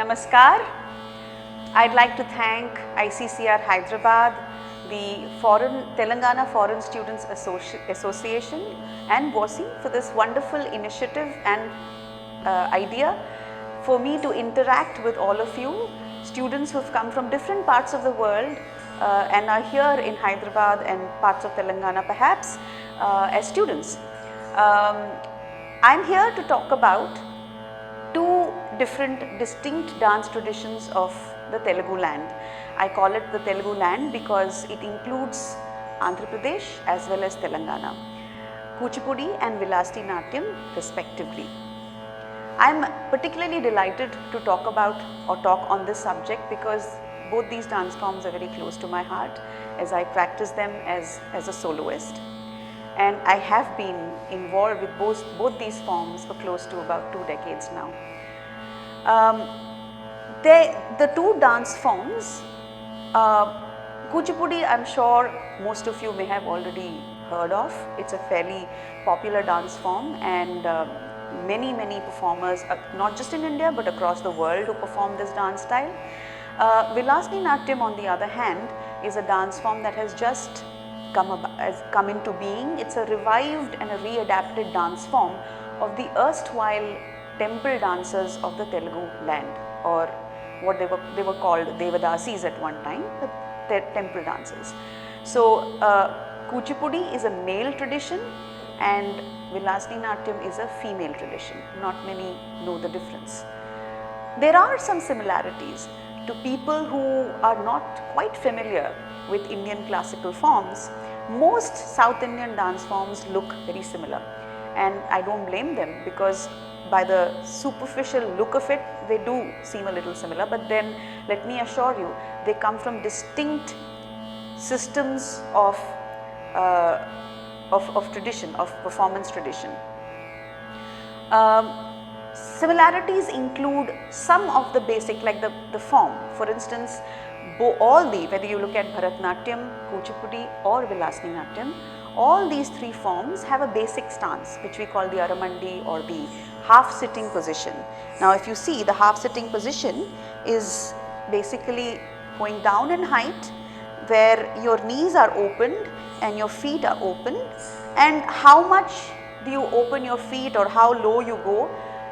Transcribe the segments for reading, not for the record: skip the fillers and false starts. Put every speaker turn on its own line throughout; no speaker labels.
Namaskar. I'd like to thank ICCR Hyderabad, the Telangana Foreign Students Association and WOSI for this wonderful initiative and idea for me to interact with all of you, students who have come from different parts of the world and are here in Hyderabad and parts of Telangana perhaps as students. I'm here to talk about two different distinct dance traditions of the Telugu land. I call it the Telugu land because it includes Andhra Pradesh as well as Telangana, Kuchipudi and Vilasdi Natyam respectively. I am particularly delighted to talk about or talk on this subject because both these dance forms are very close to my heart as I practice them as a soloist. And I have been involved with both these forms for close to about 2 decades now. The two dance forms, Kuchipudi I'm sure most of you may have already heard of. It's a fairly popular dance form and many performers, not just in India but across the world, who perform this dance style. Vilasdi Natyam on the other hand is a dance form that has just come into being. It's a revived and a readapted dance form of the erstwhile temple dancers of the Telugu land, or what they were called Devadasis at one time, the temple dancers. So Kuchipudi is a male tradition and Vilasdi Natyam is a female tradition. Not many know the difference. There are some similarities. To people who are not quite familiar with Indian classical forms, most South Indian dance forms look very similar, and I don't blame them because by the superficial look of it they do seem a little similar, but then let me assure you they come from distinct systems of tradition, of performance tradition. Similarities include some of the basic, like the form. For instance, whether you look at Bharatnatyam, Kuchipudi or Vilasdi Natyam, all these three forms have a basic stance which we call the Aramandi or the half sitting position. Now if you see, the half sitting position is basically going down in height where your knees are opened and your feet are opened, and how much do you open your feet or how low you go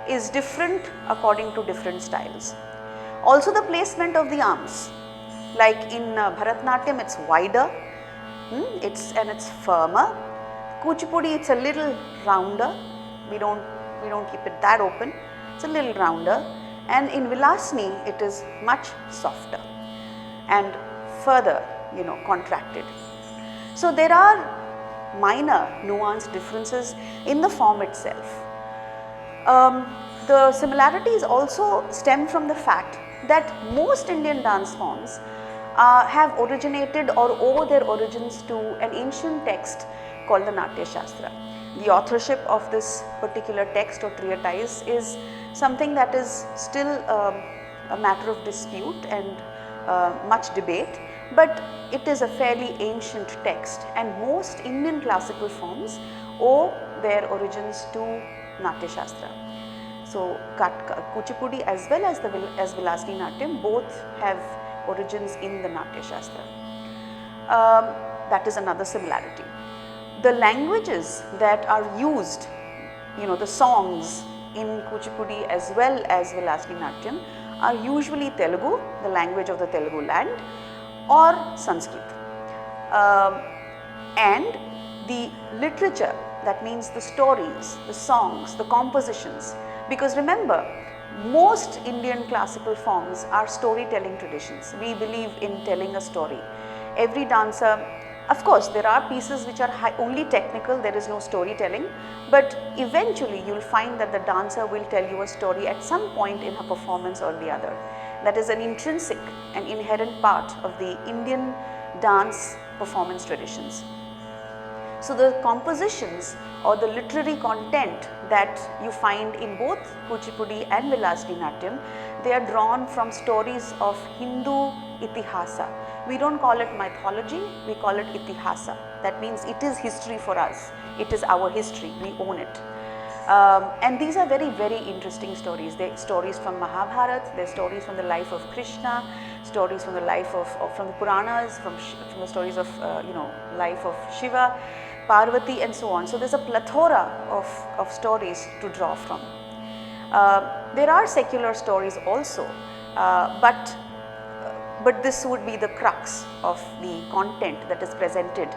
is different according to different styles. Also the placement of the arms, like in Bharatnatyam it's wider, it's firmer. Kuchipudi it's a little rounder, we don't keep it that open, it's a little rounder, and in Vilasni it is much softer and further contracted. So there are minor nuanced differences in the form itself. The similarities also stem from the fact that most Indian dance forms have originated or owe their origins to an ancient text called the Natya Shastra. The authorship of this particular text or treatise is something that is still a matter of dispute and much debate, but it is a fairly ancient text and most Indian classical forms owe their origins to Natya Shastra. So Kuchipudi as well as Vilasdi Natyam both have origins in the Natya Shastra. That is another similarity. The languages that are used, the songs in Kuchipudi as well as Vilasdi Natyam are usually Telugu, the language of the Telugu land, or Sanskrit. And the literature, that means the stories, the songs, the compositions, because remember, most Indian classical forms are storytelling traditions. We believe in telling a story. Every dancer, of course, there are pieces which are only technical, there is no storytelling, but eventually you will find that the dancer will tell you a story at some point in her performance or the other. That is an intrinsic and inherent part of the Indian dance performance traditions. So the compositions or the literary content that you find in both Kuchipudi and Vilasdi Natyam, they are drawn from stories of Hindu itihasa. We don't call it mythology, we call it itihasa. That means it is history for us. It is our history, we own it. And these are very, very interesting stories. They're stories from Mahabharata, they're stories from the life of Krishna, stories from the life of from the Puranas, from the stories of life of Shiva, Parvati, and so on. So there's a plethora of stories to draw from. There are secular stories also, but this would be the crux of the content that is presented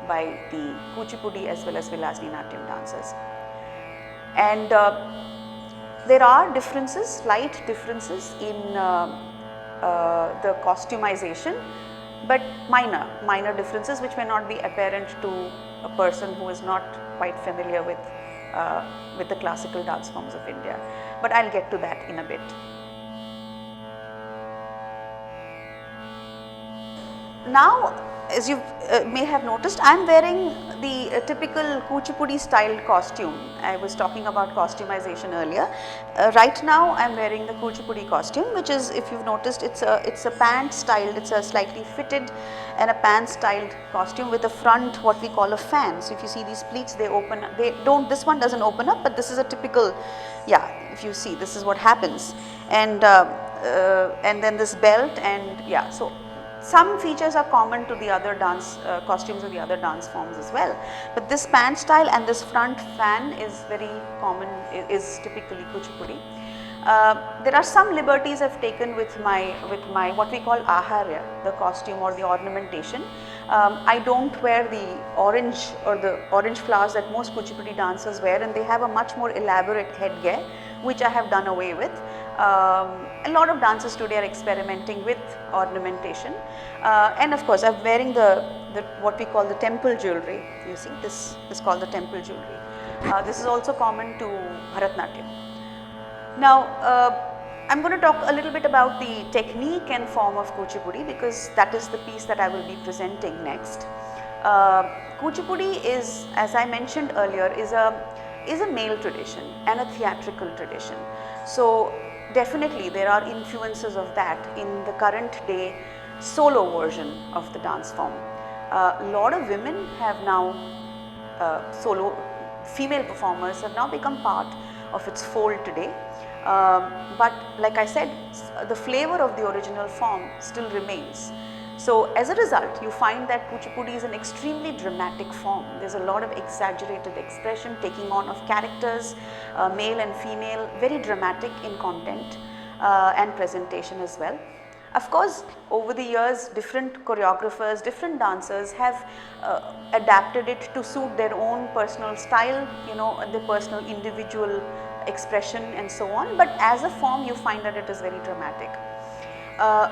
by the Kuchipudi as well as Vilasini Natyam dancers. And there are differences, slight differences in the costumization, but minor differences which may not be apparent to a person who is not quite familiar with the classical dance forms of India. But I'll get to that in a bit. Now, as you may have noticed, I am wearing the typical Kuchipudi style costume. I was talking about costumization earlier. Right now I am wearing the Kuchipudi costume, which is, if you've noticed, it's a pant styled, it's a slightly fitted and a pant styled costume with a front what we call a fan. So if you see these pleats, they open, this one doesn't open up, but this is a typical, yeah, if you see, this is what happens. And then this belt, and yeah, so some features are common to the other dance costumes of the other dance forms as well, but this pant style and this front fan is very common, is typically Kuchipudi. There are some liberties I've taken with my what we call aharya, the costume or the ornamentation. I don't wear the orange flowers that most Kuchipudi dancers wear, and they have a much more elaborate headgear, which I have done away with. A lot of dancers today are experimenting with ornamentation, and of course I'm wearing the what we call the temple jewelry. You see, this is called the temple jewelry. This is also common to Bharatanatyam. Now I'm going to talk a little bit about the technique and form of Kuchipudi, because that is the piece that I will be presenting next. Kuchipudi is, as I mentioned earlier, is a male tradition and a theatrical tradition. So definitely there are influences of that in the current day solo version of the dance form. A lot of women have now, solo female performers have now become part of its fold today. But like I said, the flavor of the original form still remains. So as a result, you find that Kuchipudi is an extremely dramatic form. There's a lot of exaggerated expression, taking on of characters, male and female, very dramatic in content and presentation as well. Of course, over the years, different choreographers, different dancers have adapted it to suit their own personal style, the personal individual expression and so on. But as a form, you find that it is very dramatic.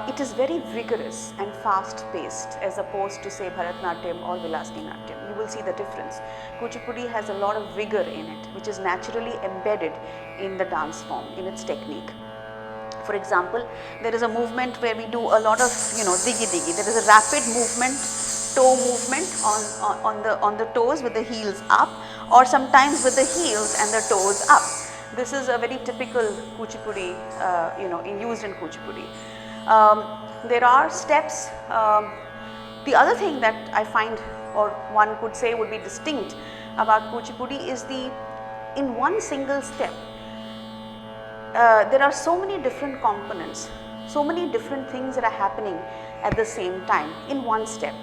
It is very vigorous and fast paced as opposed to, say, Bharatanatyam or Vilasini Natyam. You will see the difference. Kuchipudi has a lot of vigor in it, which is naturally embedded in the dance form, in its technique. For example, there is a movement where we do a lot of, diggy diggy. There is a rapid movement, toe movement on the toes with the heels up, or sometimes with the heels and the toes up. This is a very typical Kuchipudi, used in Kuchipudi. There are steps. The other thing that I find, or one could say would be distinct about Kuchipudi, is in one single step, there are so many different components, so many different things that are happening at the same time in one step.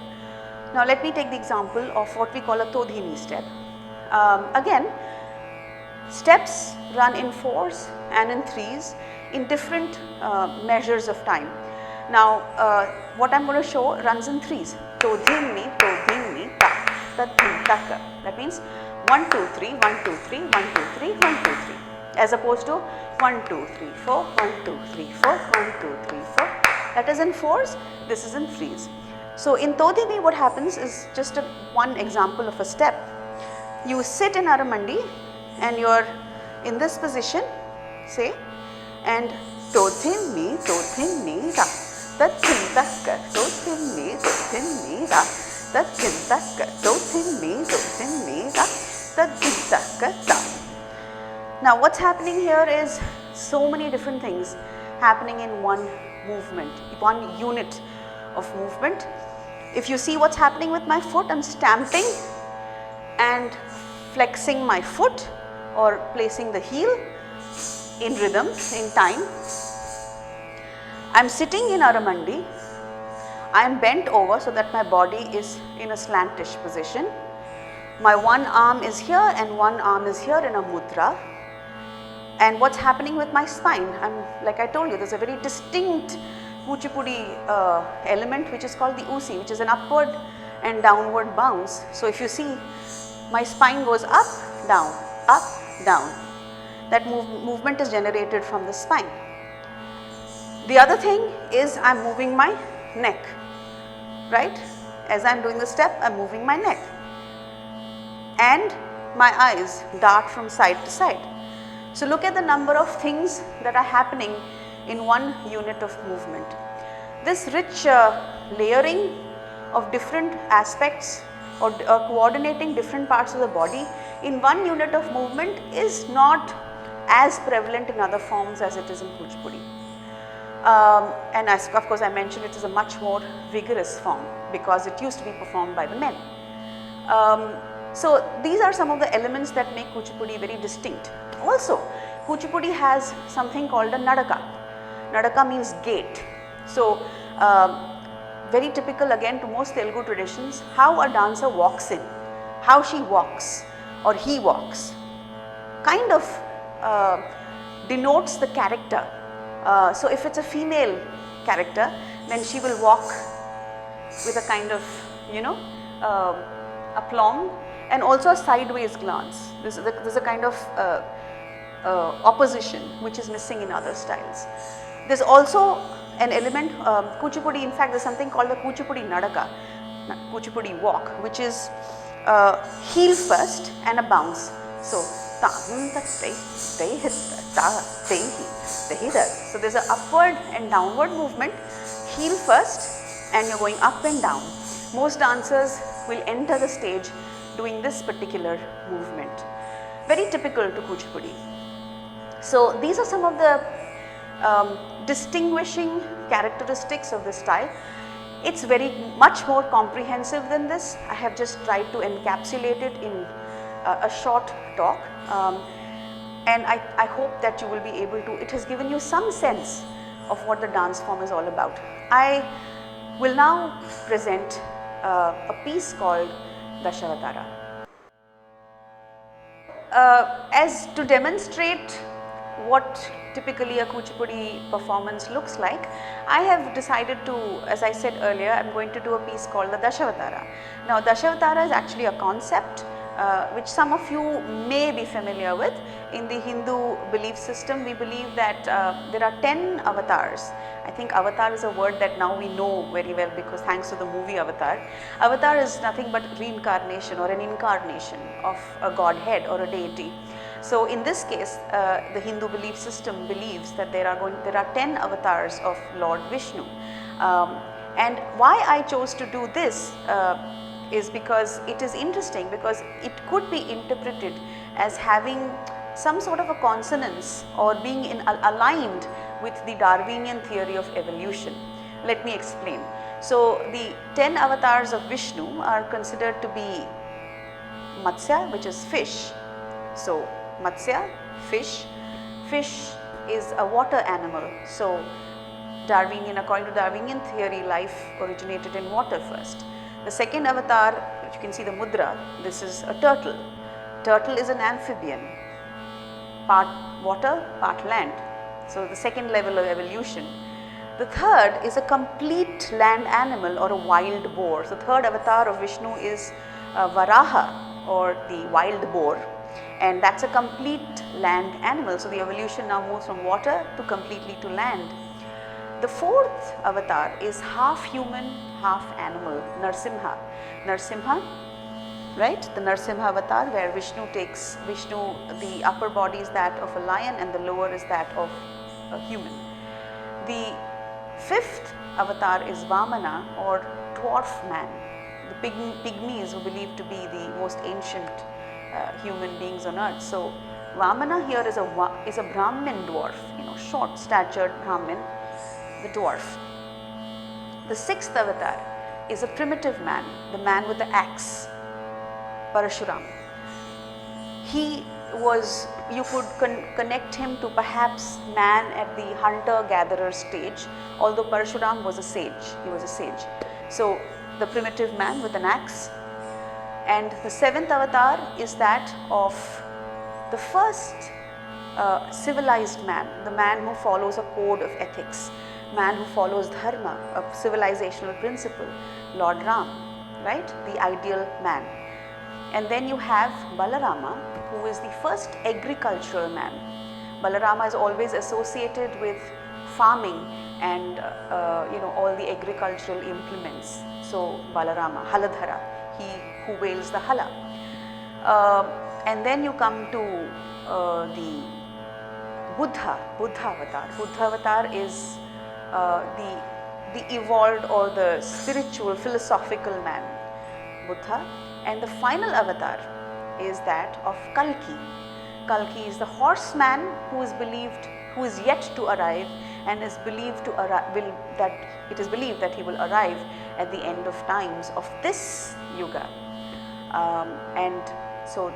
Now let me take the example of what we call a Todhini step. Again, steps run in 4s and in 3s in different measures of time. Now what I am going to show runs in 3s. Todhini, ta, ta, ta. That means 1, 2, 3, 1, 2, 3, 1, 2, 3, 1, 2, 3. As opposed to 1, 2, 3, 4, 1, 2, 3, 4, 1, 2, 3, 4. That is in 4s, this is in 3s. So in Todhini, what happens is just one example of a step. You sit in Aramandi and you are in this position, say, and Todhini, ra, tathintakka, Todhini, ra, tathintakka, Todhini, ra, tathintakka, ta. Now what's happening here is so many different things happening in one movement, one unit of movement. If you see what's happening with my foot, I'm stamping and flexing my foot or placing the heel in rhythm, in time. I am sitting in Aramandi. I am bent over so that my body is in a slantish position. My one arm is here and one arm is here in a mudra. And what's happening with my spine? Like I told you, there's a very distinct Kuchipudi element which is called the Usi, which is an upward and downward bounce. So if you see, my spine goes up, down, up, down. That movement is generated from the spine. The other thing is I'm moving my neck, right? As I'm doing the step, I'm moving my neck. And my eyes dart from side to side. So look at the number of things that are happening in one unit of movement. This rich layering of different aspects or coordinating different parts of the body in one unit of movement is not as prevalent in other forms as it is in Kuchipudi. And as of course I mentioned, it is a much more vigorous form because it used to be performed by the men. So these are some of the elements that make Kuchipudi very distinct. Also, Kuchipudi has something called a Nadaka. Nadaka means gait. So very typical again to most Telugu traditions, how a dancer walks in, how she walks or he walks, kind of denotes the character. So if it's a female character, then she will walk with a kind of, aplomb and also a sideways glance. There's a kind of opposition which is missing in other styles. There's also an element, Kuchipudi, in fact there's something called the Kuchipudi Nadaka, Kuchipudi walk, which is heel first and a bounce. So, so there's an upward and downward movement, heel first and you're going up and down. Most dancers will enter the stage doing this particular movement, very typical to Kuchipudi. So these are some of the distinguishing characteristics of this style. It's very much more comprehensive than this. I have just tried to encapsulate it in a short talk, and I hope that you will be able to, it has given you some sense of what the dance form is all about. I will now present a piece called Dashavatara. As to demonstrate what typically a Kuchipudi performance looks like, I have decided to, as I said earlier, I am going to do a piece called the Dashavatara. Now Dashavatara is actually a concept which some of you may be familiar with. In the Hindu belief system, we believe that there are 10 avatars. I think avatar is a word that now we know very well because thanks to the movie Avatar. Avatar is nothing but reincarnation or an incarnation of a godhead or a deity. So in this case, the Hindu belief system believes that there are 10 avatars of Lord Vishnu. And why I chose to do this is because it is interesting, because it could be interpreted as having some sort of a consonance or being aligned with the Darwinian theory of evolution. Let me explain. So the 10 avatars of Vishnu are considered to be Matsya, which is fish. So Matsya, fish. Fish is a water animal. So according to Darwinian theory, life originated in water first. The second avatar, which you can see the mudra, this is a turtle. Turtle is an amphibian, part water, part land. So the second level of evolution. The third is a complete land animal or a wild boar. So third avatar of Vishnu is Varaha or the wild boar, and that's a complete land animal. So the evolution now moves from water to completely to land. The fourth avatar is half human, half animal, Narsimha. Narsimha, right? The Narsimha avatar, where Vishnu, the upper body is that of a lion and the lower is that of a human. The fifth avatar is Vamana or dwarf man. The pygmies were believed to be the most ancient human beings on earth. So Vamana here is a Brahmin dwarf, short statured Brahmin, the dwarf. The sixth avatar is a primitive man, the man with the axe, Parashuram. He was, you could connect him to perhaps man at the hunter-gatherer stage, although Parshuram was a sage, he was a sage. So the primitive man with an axe. And the seventh avatar is that of the first civilized man, the man who follows a code of ethics, man who follows dharma, a civilizational principle, Lord Ram, right, the ideal man. And then you have Balarama, who is the first agricultural man. Balarama is always associated with farming and all the agricultural implements. So Balarama, Haladhara, he who wields the hala. And then you come to the Buddha avatar. Buddha avatar is the evolved or the spiritual, philosophical man, Buddha. And the final avatar is that of Kalki. Kalki is the horseman who is yet to arrive, and is believed to it is believed that he will arrive at the end of times of this yuga. So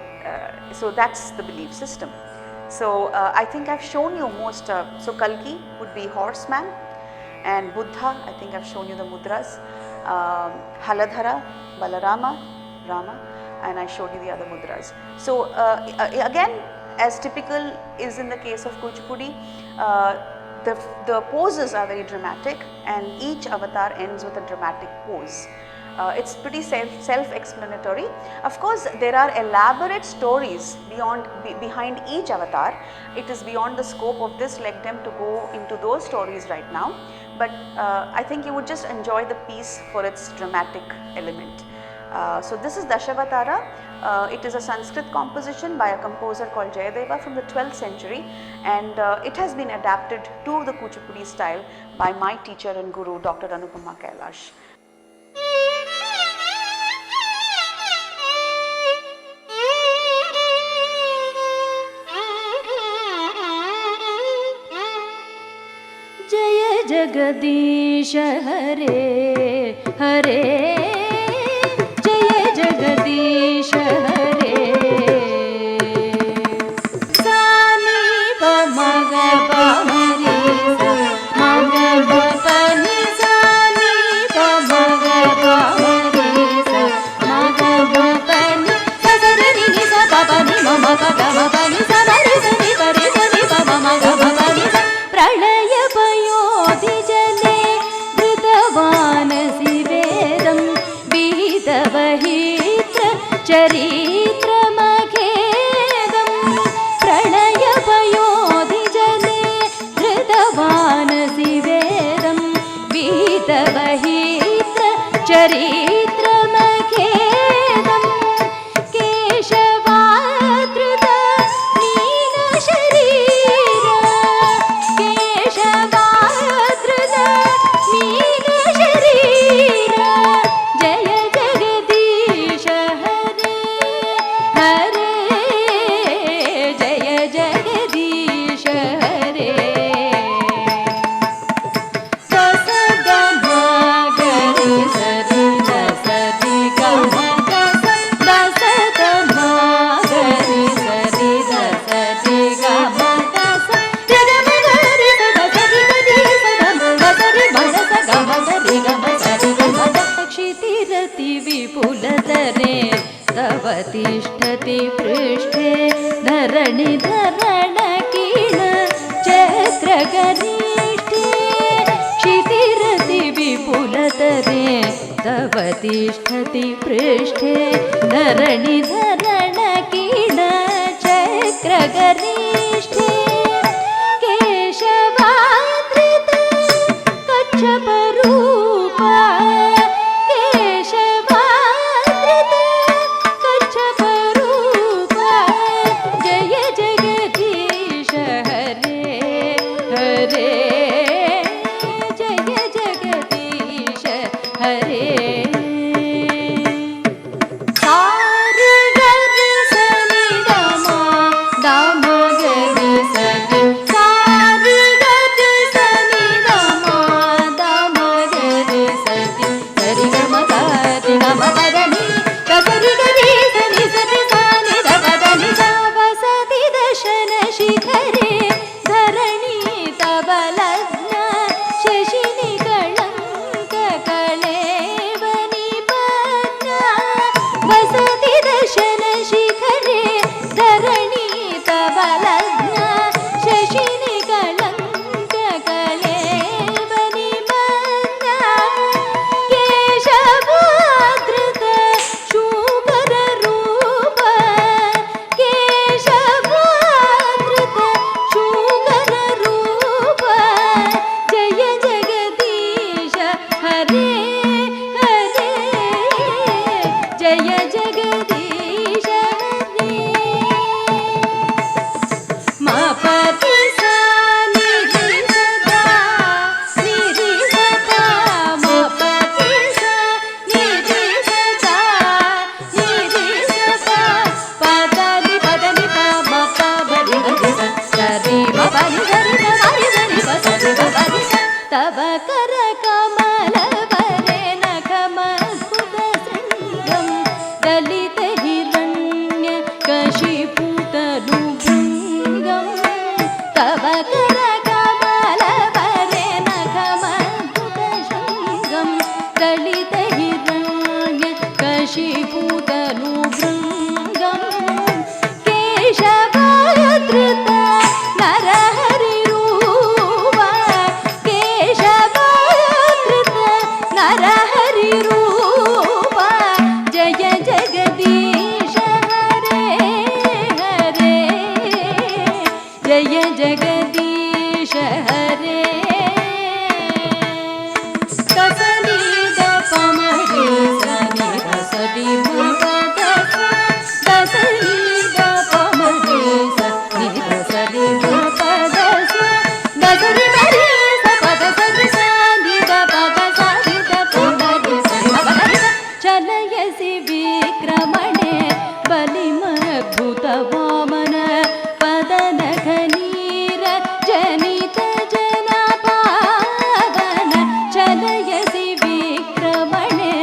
that's the belief system. So I think I've shown you most. So Kalki would be horseman, and Buddha, I think I've shown you the mudras. Haladhara, Balarama, Rama, and I showed you the other mudras. So again, as typical is in the case of Kuchipudi, the poses are very dramatic, and each avatar ends with a dramatic pose. It's pretty self-explanatory. Of course, there are elaborate stories behind each avatar. It is beyond the scope of this lectern to go into those stories right now, but I think you would just enjoy the piece for its dramatic element. So this is Dashavatara. It is a Sanskrit composition by a composer called Jayadeva from the 12th century, and it has been adapted to the Kuchipudi style by my teacher and guru, Dr. Anupama Kailash.
जय जगदीश हरे हरे, जय जगदीश हरे। सानी प मग प मरी सा मग प पनि, सानी प मग प मरी सा मग प पनि, सा सा रे नि नि सा प प नि म म प ग म प नि सा म रे सा नि प रे सा नि प म म ग म प नि सा। प्रलय पयोधि जले धृतवानसि वेदं विहितवहित्र चरित्रमखेदं। प्रलय पयोधि जले धृतवानसि वेदं विहितवहित्र चरित्रमखेदं। केशवाधृत मीनशरीरा, केशवाधृत मीनशरीरा, जय जगदीश हरे हरे, जय जगदीश हरे। दस ग म ग रि स रि द स रि ग म ग स, दस ग म ग रि स रि द स रि ग म ग स, ग ग म ग रि स द स रि ग रि स ग म ग स रि म ग स ग म ग रि ग म स रि ग म ग। क्षितिरति विपुलतरे तव तिष्ठति पृष्ठे, धरणि धरणकीर्ण चक्रगरिष्ठे। क्षितिरति विपुलतरे तव तिष्ठति पृष्ठे, धरणि धरणकीर्ण चक्रगरिष्ठे। केशवाधृत कच्छपरूपा, केशवाधृत कच्छपरूपा, जय जगदीश हरे हरे, जय जगदीश हरे। सा रे ग रि स नि द म द म ग रि स वशीभूतनु भृङ्गं केशवाधृत नरहरिरूप केशवाधृत नरहरिरूप जय जगदीश हरे हरे जय जगदीश हरे चलयसि विक्रमणे बलिमद्भुत वामन पदनखनीर जनित जनपावन चलयसि विक्रमणे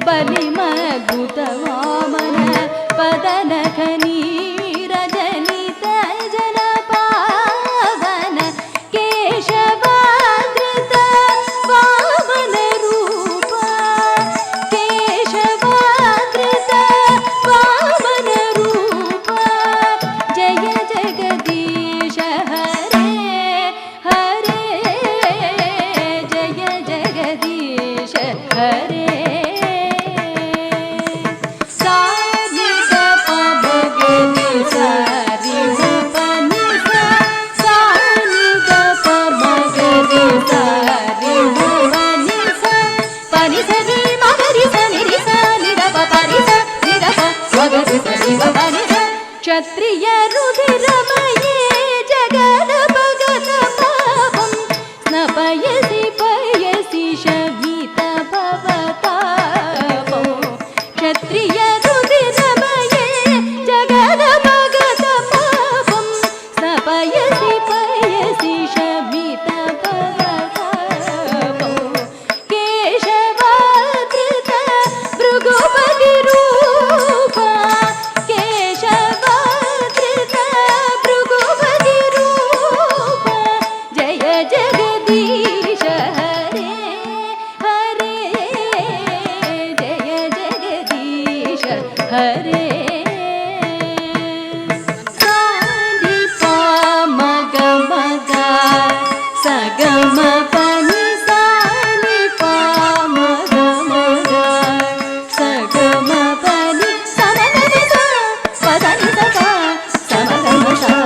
बलिमद्भुत वामन पदनखनीर जनित जनपावन केशवाधृत वामन रूप केशवाधृत वामन रूप जय जगदीश हरे हरे जय जगदीश हरे क्षत्रिय रुधिरमये जगद भगत पापं स्नपयसि पयसि शमित भवतापं क्षत्रिय रुधिरमये जगद भगत पापं स्नपयसि पयसि शमित भवतापं केशवाधृत भृगुपतिरूप जगदीश हरे हरे जय जगदीश हरे सानि पा मग मग सगम पनि सानि पा मग मग सगम पनि समगनि सा पदनि सा समगम सा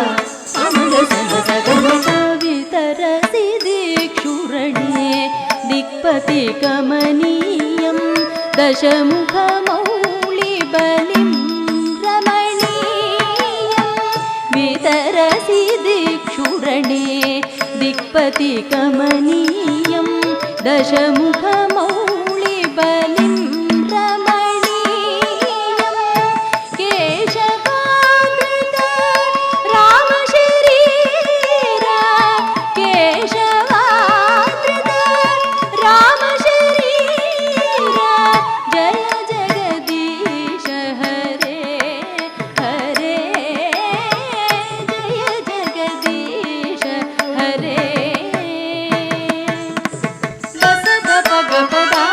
अमग सगम सा वितरसि दिक्षुरणे दिक्पति कमनीयं दशमुखमौलिबलिं रमणीयं वितरसि दिक्षुरणे दिक्पति कमनीयं दशमुखमौलिबलिं रमणीयं केशवाधृत रामशरीर केशवाधृत रामशरीर जय जगदीश हरे हरे जय जगदीश हरे बसत भगवदा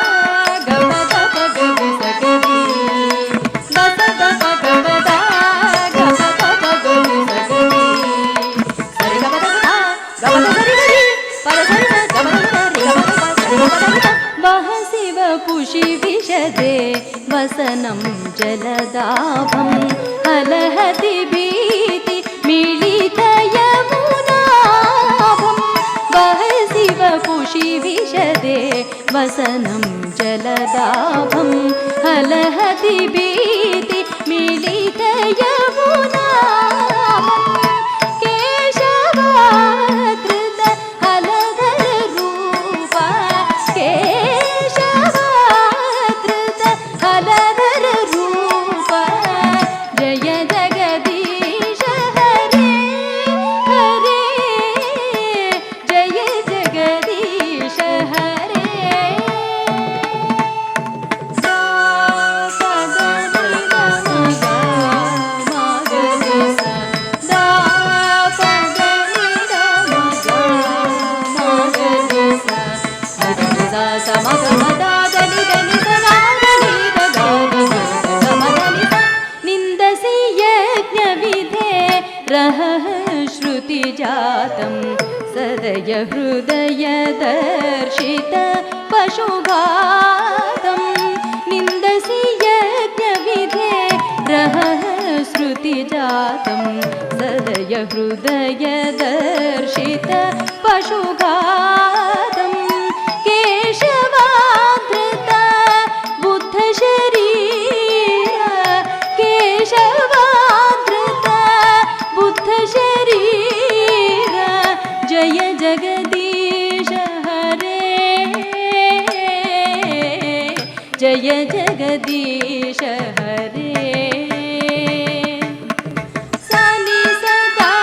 गवद भगव सगदी बसत भगवदा गवद भगव सगदी सरि गवद गवद सरि गरि पर सरि गवद सरि गवद सरि गवद वह शिव पुषि विशदे वसनं जलदाभं हलहति भीति मिलित यमुनाभं वह शिव पुषि विशदे वसनं जलदाभं हलहति भीति मिलित यमुनाभं केशवाधृत हलधर रूप केशवाधृत हलधर रूप जय जगदीश हरे हरे जय जगदीश हरे श्रुतिजातं सदय हृदयदर्शित पशुघातं निन्दसि यज्ञविधे रहः श्रुतिजातं सदय हृदयदर्शित पशुघातं केशवाधृत बुद्धशरीर केशवाधृत बुद्धशरीर जय जगदीश हरे जय जगदीश हरे सानि सदा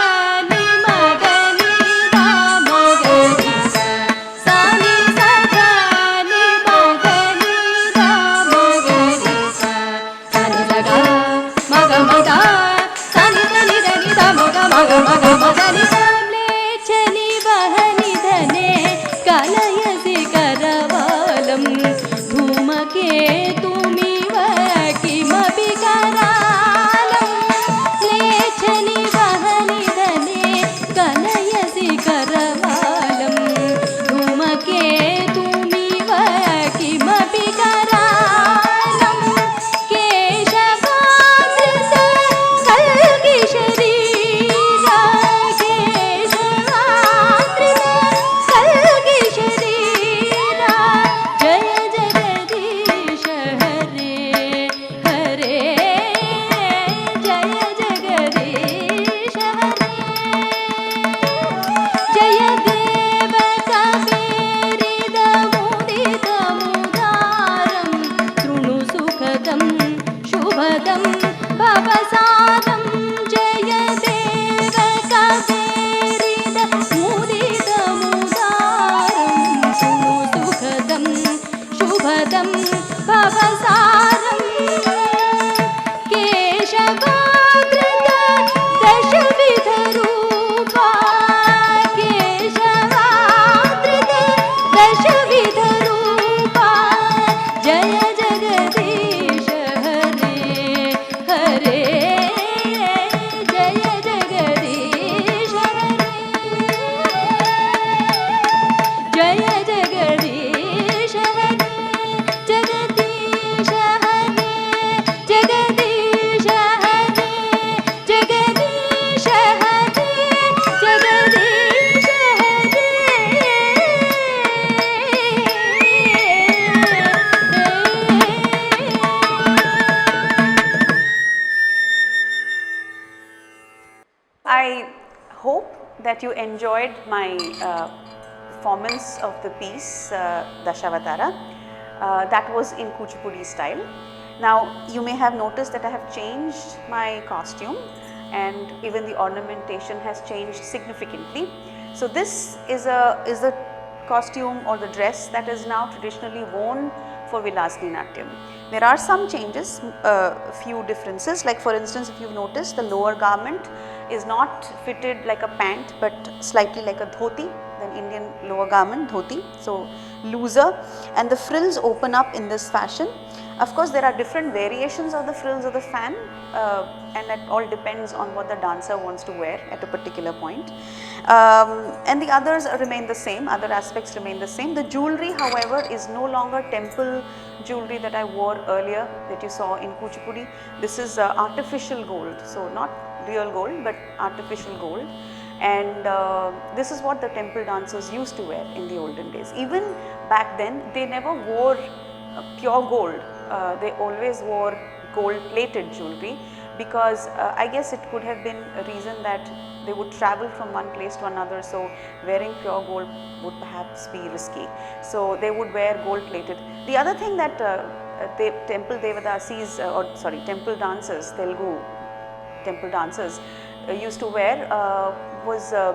नि मगनि राम गरि सानि सदा नि मगनि राम गरि सानि सगा मग मगा सानि धनि धनि ध मग मग मग मदनि चली बहनि धने कलयसि करवालं धूमकेतुमिव किमपि करालं लेच्छनि वहनि धने कलयसि करवालं धूमकेतुमिव किमपि करालं केशवाधृत कल्कि शरीरा केशवाधृत कल्कि शरीरा जय जगदीश हरे हरे जय जगदीश हरे जय देव कबीरिदमुदितमुदारं शृणु सुखदं शुभदं भवसादं जय देव कबीरिदमुदितमुदारं शृणु सुखदं शुभदं भवसारं केशवाधृत दशविधरूपा केशवाधृत दशविधरूपा जय जगदीश हरे हरे जय जगदीश हरे जय जगदीश हरे जगदीश हरे जगदीश हरे जगदीश हरे Jagdish
I hope that you enjoyed my performance of the piece Dashavatara. That was in Kuchipudi style. Now you may have noticed that I have changed my costume and even the ornamentation has changed significantly. So this is a costume or the dress that is now traditionally worn for Vilasini Natyam. There are some changes, few differences, like for instance if you have noticed the lower garment is not fitted like a pant but slightly like a dhoti, than Indian lower garment, dhoti, so looser, and the frills open up in this fashion. Of course there are different variations of the frills of the fan and that all depends on what the dancer wants to wear at a particular point. And the others remain the same, other aspects remain the same. The jewelry however is no longer temple jewelry that I wore earlier that you saw in Kuchipudi. This is artificial gold, so not real gold but artificial gold, and this is what the temple dancers used to wear in the olden days. Even back then they never wore pure gold, they always wore gold plated jewelry because I guess it could have been a reason that they would travel from one place to another, so wearing pure gold would perhaps be risky. So they would wear gold plated. The other thing that temple Devadasis temple dancers, Telugu temple dancers used to wear was a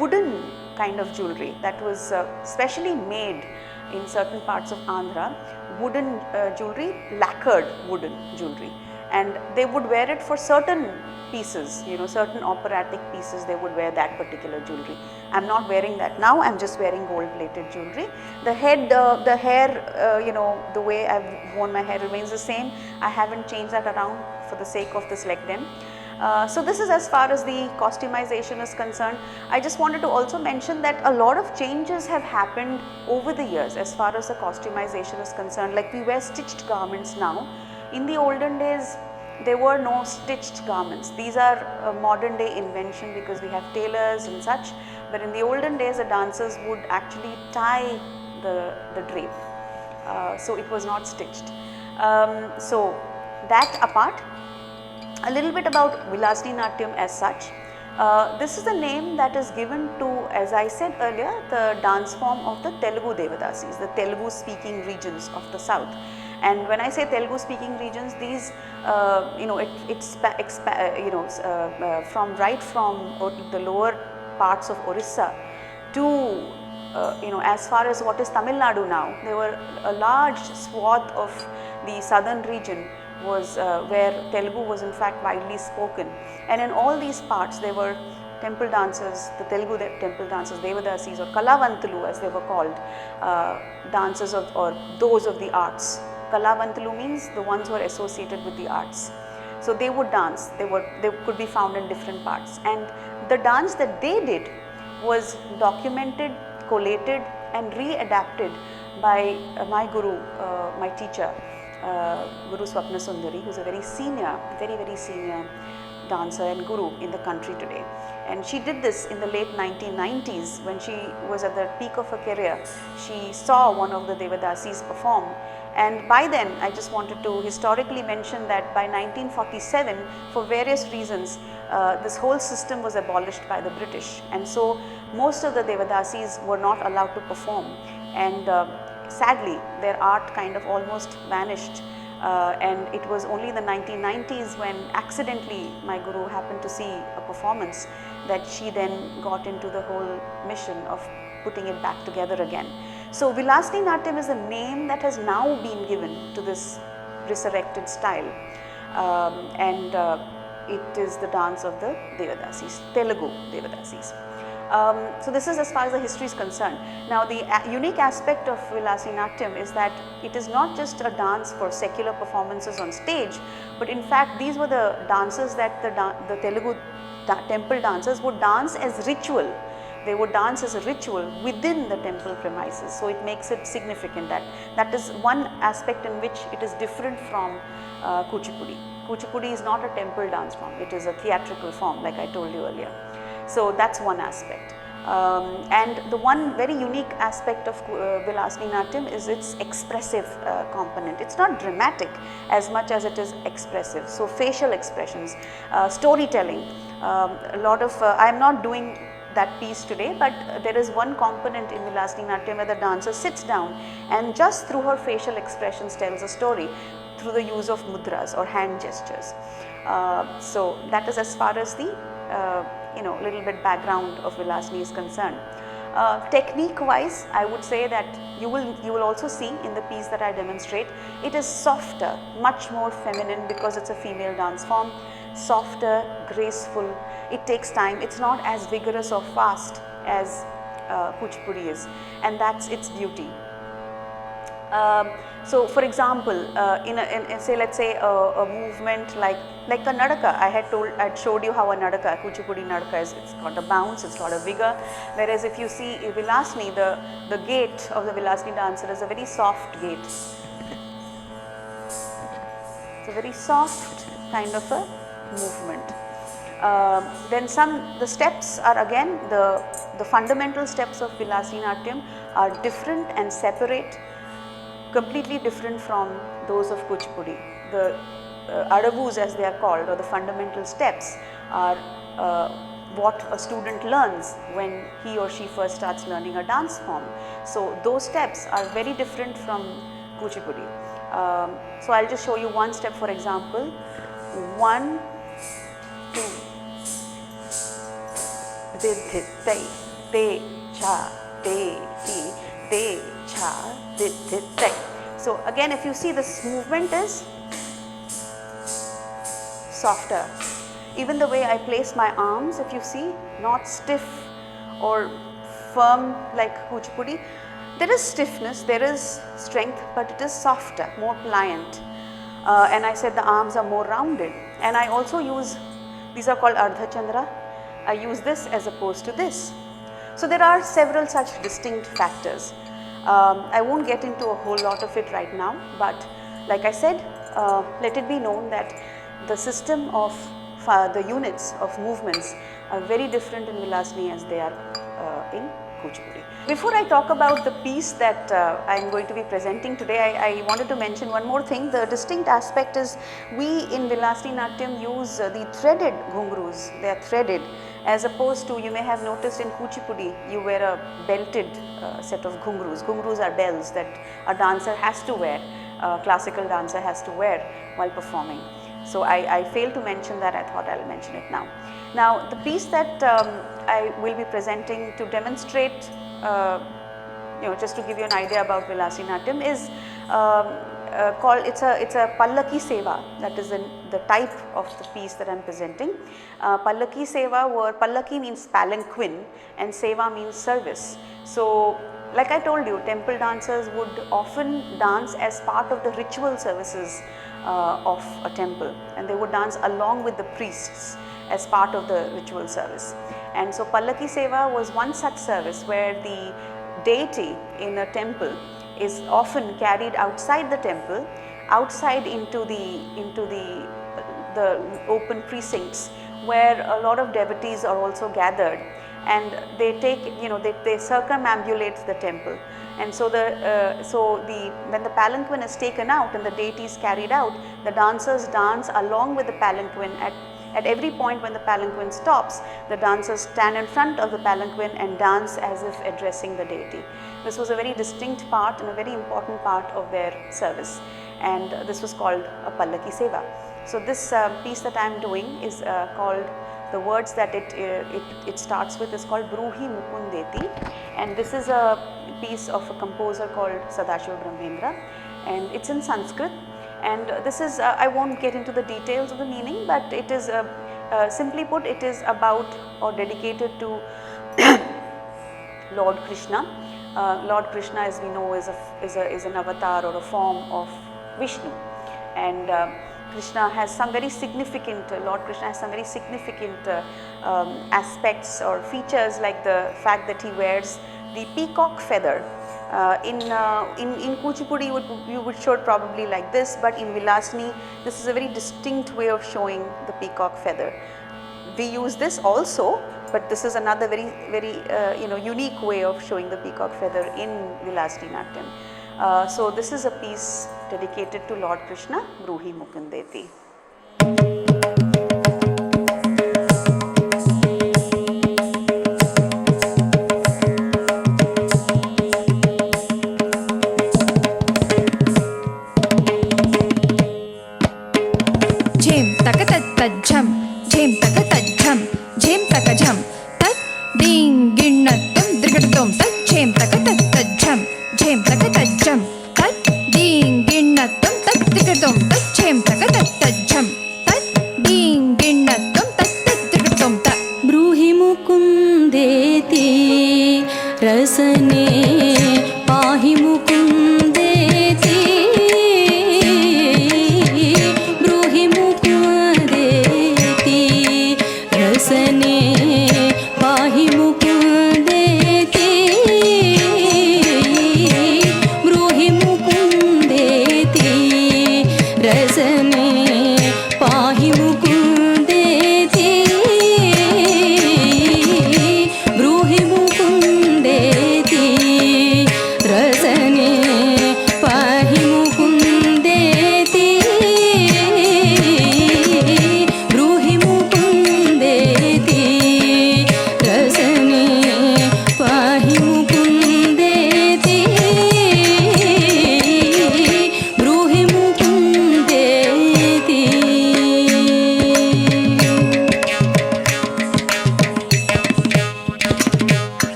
wooden kind of jewelry that was specially made in certain parts of Andhra, wooden jewelry, lacquered wooden jewelry, and they would wear it for certain pieces, you know, certain operatic pieces they would wear that particular jewelry. I am not wearing that now, I am just wearing gold plated jewelry. The head, the hair, you know, the way I have worn my hair remains the same. I haven't changed that around for the sake of this leg dem. So this is as far as the costumization is concerned. I just wanted to also mention that a lot of changes have happened over the years as far as the costumization is concerned. Like we wear stitched garments now. In the olden days, there were no stitched garments. These are a modern day invention because we have tailors and such. But in the olden days, the dancers would actually tie the drape. So it was not stitched. So that apart, a little bit about Vilasini Natyam as such. This is the name that is given to, as I said earlier, the dance form of the Telugu Devadasis, the Telugu speaking regions of the south. And when I say Telugu speaking regions, these, from right from the lower parts of Orissa to as far as what is Tamil Nadu now, there were a large swath of the southern region was where Telugu was in fact widely spoken, and in all these parts there were temple dancers, the Telugu temple dancers, Devadasis or Kalavantulu as they were called, dancers or those of the arts. Kalavantulu means the ones who are associated with the arts. So they would dance, they could be found in different parts, and the dance that they did was documented, collated and re-adapted by my guru, my teacher, Guru Swapna Sundari, who is a very senior dancer and guru in the country today. And she did this in the late 1990s when she was at the peak of her career. She saw one of the Devadasis perform, and by then I just wanted to historically mention that by 1947, for various reasons, this whole system was abolished by the British, and so most of the Devadasis were not allowed to perform, and sadly their art kind of almost vanished. And it was only in the 1990s when accidentally my guru happened to see a performance that she then got into the whole mission of putting it back together again. So Vilasini Natyam is a name that has now been given to this resurrected style, and it is the dance of the Devadasis, Telugu Devadasis. So this is as far as the history is concerned. Now the unique aspect of Vilasini Natyam is that it is not just a dance for secular performances on stage, but in fact these were the dances that the Telugu temple dancers would dance as ritual. They would dance as a ritual within the temple premises, so it makes it significant. That is one aspect in which it is different from Kuchipudi. Kuchipudi is not a temple dance form, it is a theatrical form like I told you earlier. So that's one aspect. And the one very unique aspect of Vilasini Natyam is its expressive component. It's not dramatic as much as it is expressive. So facial expressions, storytelling, a lot of, I am not doing that piece today, but there is one component in Vilasini Natyam where the dancer sits down and just through her facial expressions tells a story through the use of mudras or hand gestures. So that is as far as the little bit background of Vilasini is concerned. Technique wise, I would say that you will also see in the piece that I demonstrate, it is softer, much more feminine because it's a female dance form, softer, graceful. It takes time. It's not as vigorous or fast as Kuchipudi is, and that's its beauty. So for example, say let's say a movement like a Nadaka, I showed you how a Nadaka, Kuchipudi Nadaka is, it's got a bounce, it's got a vigor, whereas if you see Vilasini, the gait of the Vilasini dancer is a very soft gait. It's a very soft kind of a movement. Then the steps are again, the fundamental steps of Vilasini Natyam are different and separate, completely different from those of Kuchipudi. The Adavus as they are called, or the fundamental steps, are what a student learns when he or she first starts learning a dance form. So those steps are very different from Kuchipudi. So I'll just show you one step, for example. 1, 2, de de te, te cha, te ti, te cha, de de te. So again, if you see, this movement is softer. Even the way I place my arms, if you see, not stiff or firm like Kuchipudi. There is stiffness, there is strength, but it is softer, more pliant. And I said the arms are more rounded. And I also use These are called Ardha Chandra. I use this as opposed to this. So there are several such distinct factors. I won't get into a whole lot of it right now, but like I said, let it be known that the system of the units of movements are very different in Vilasini as they are in Kuchipudi. Before I talk about the piece that I am going to be presenting today, I wanted to mention one more thing. The distinct aspect is we in Vilasini Natyam use the threaded ghungroos. They are threaded, as opposed to, you may have noticed in Kuchipudi you wear a belted set of ghungroos. Ghungroos are bells that a dancer has to wear, a classical dancer has to wear while performing. So I failed to mention that. I thought I'll mention it now. Now the piece that I will be presenting to demonstrate, just to give you an idea about Vilasini Natyam, is called, it's a Pallaki Seva. That is the type of the piece that I am presenting. Pallaki Seva, where Pallaki means palanquin and Seva means service. So like I told you, temple dancers would often dance as part of the ritual services of a temple, and they would dance along with the priests as part of the ritual service. And so Pallaki Seva was one such service where the deity in a temple is often carried outside the temple, outside into the open precincts, where a lot of devotees are also gathered, and they take, they circumambulate the temple. And so when the palanquin is taken out and the deity is carried out, the dancers dance along with the palanquin. At every point when the palanquin stops, the dancers stand in front of the palanquin and dance as if addressing the deity. This was a very distinct part and a very important part of their service, and this was called a Pallaki Seva. So this piece that I am doing is called, the words that it starts with is called Bruhi Mukundeti, and this is a piece of a composer called Sadashiva Brahmendra, and it's in Sanskrit. And this is, I won't get into the details of the meaning, but it is, simply put, it is about or dedicated to Lord Krishna. Lord Krishna, as we know, is an avatar or a form of Vishnu, and Krishna has some very significant, Lord Krishna has some very significant aspects or features, like the fact that he wears the peacock feather. In Kuchipudi you would show it probably like this, but in Vilasini this is a very distinct way of showing the peacock feather. We use this also, but this is another very unique way of showing the peacock feather in Vilasini Natyam. So this is a piece dedicated to Lord Krishna, Bruhi Mukundeti.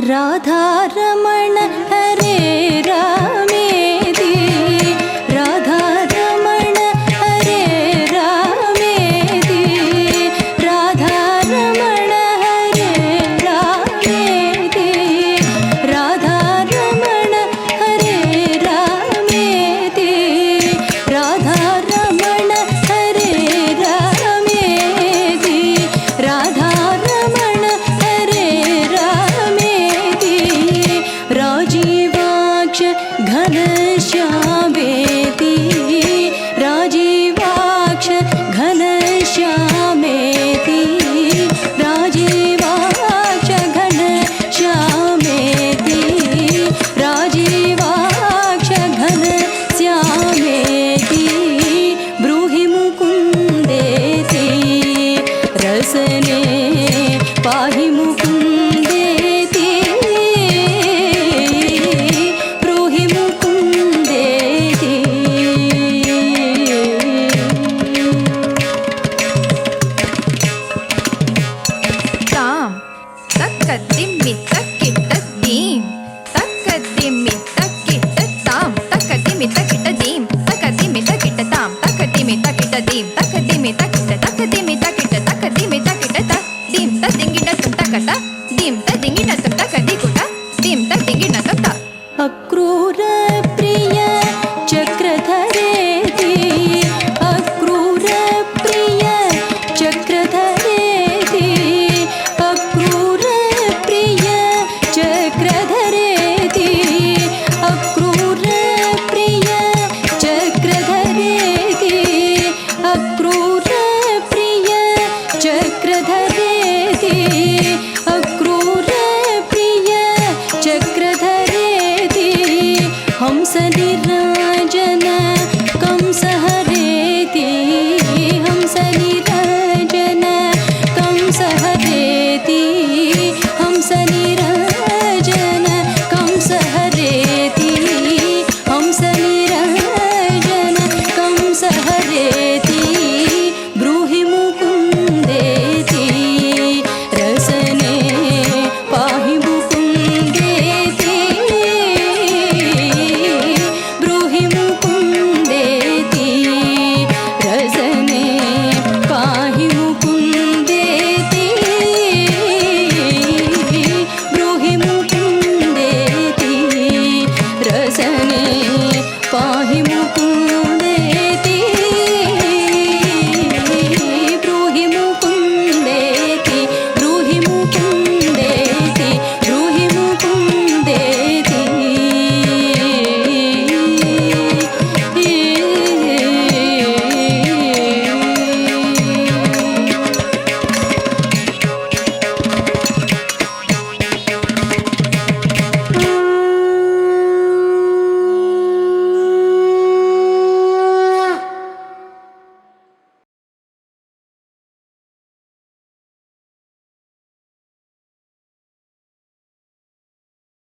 Radharaman हरे रामेति राधारमण हरे रामेति राधारमण हरे रामेति राधारमण हरे रामेति राधारमण हरे रामेति राधारमण हरे रामेति राजीवाक्ष घनश्यामेति राजीवाक्ष घनश्यामेति राजीवाक्ष घनश्यामेति राजीवाक्ष घनश्यामेति ब्रूहि मुकुन्देति रसने पाहि मुकुन्देति ब्रूहि मुकुन्देति
तां तक्कदिम्मि तक्किट्टदीं तक्कदिम्मि तक्किट्टतां तक्कदिम्मि तक्किट्टदीं तक्कदिम्मि तक्किट्टतां तक्कदिम्मि तक्किट्टदीं तक्कदिम्मि तक्किट्ट तक्कदिम्मि तक्किट्ट तक्कदिम्मि तक्किट्टत दीं तद्दिङ्गिणतं तक्कट दीं तद्दिङ्गिणतं तक्कदिकुट दीं तद्दिङ्गिणतं त
अक्रूर